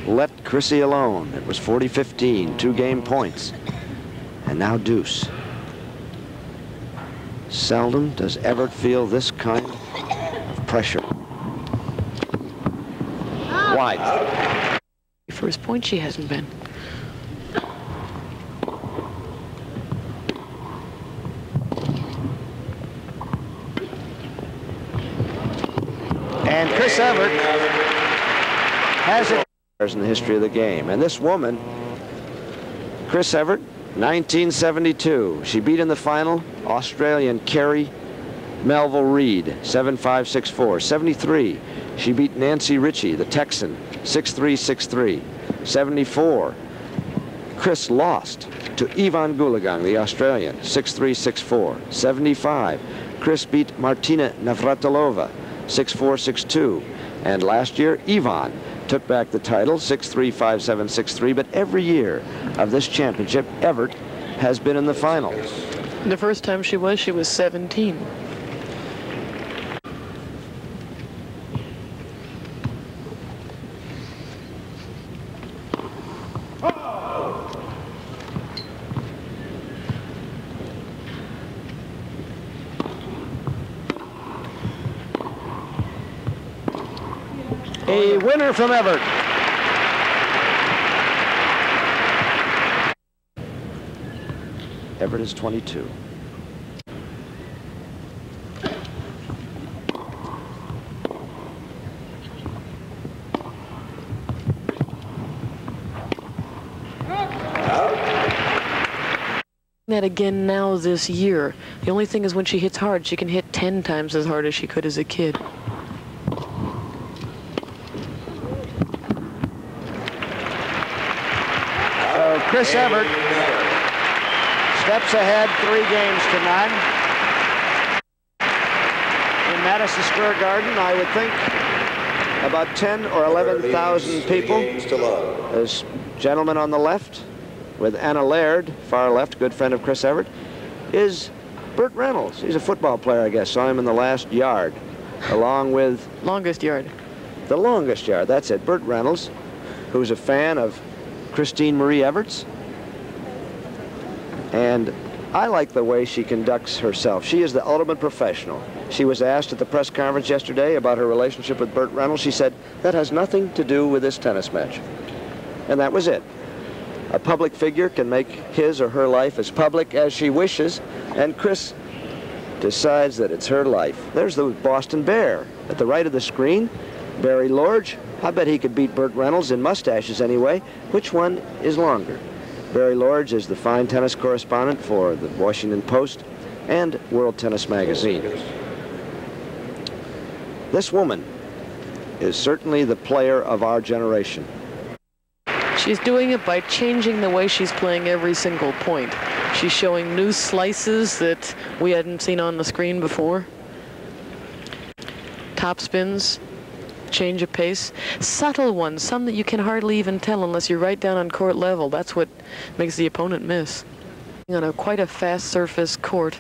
let Chrissie alone. It was 40-15, 2 game points. And now deuce. Seldom does Evert feel this kind of pressure. Wide. For his point, she hasn't been. And Chris Evert has it in the history of the game. And this woman, Chris Evert, 1972. She beat in the final Australian Kerry Melville Reid, 7-5, 6-4. 73. She beat Nancy Ritchie, the Texan, 6-3, 6-3. 74. Chris lost to Ivan Gulagang, the Australian, 6-3, 6-4. 75. Chris beat Martina Navratilova, 6-4, 6-2. And last year, Ivan took back the title, 6-3, 5-7, 6-3. But every year of this championship, Evert has been in the final. The first time she was 17. A winner from Evert. Evert is 22. That again now this year. The only thing is when she hits hard, she can hit 10 times as hard as she could as a kid. Chris Evert steps ahead 3 games to 9. In Madison Square Garden, I would think about 10 or 11,000 people. This gentleman on the left with Anna Laird, far left, good friend of Chris Evert, is Burt Reynolds. He's a football player, I guess. Saw him in the last yard, along with... Longest yard. The longest yard, that's it. Burt Reynolds, who's a fan of Christine Marie Evert's. And I like the way she conducts herself. She is the ultimate professional. She was asked at the press conference yesterday about her relationship with Burt Reynolds. She said, that has nothing to do with this tennis match. And that was it. A public figure can make his or her life as public as she wishes, and Chris decides that it's her life. There's the Boston Bear at the right of the screen. Barry Lorge, I bet he could beat Burt Reynolds in mustaches anyway. Which one is longer? Barry Lorge is the fine tennis correspondent for the Washington Post and World Tennis Magazine. This woman is certainly the player of our generation. She's doing it by changing the way she's playing every single point. She's showing new slices that we hadn't seen on the screen before. Top spins, change of pace, subtle ones, some that you can hardly even tell unless you're right down on court level. That's what makes the opponent miss. On quite a fast surface court.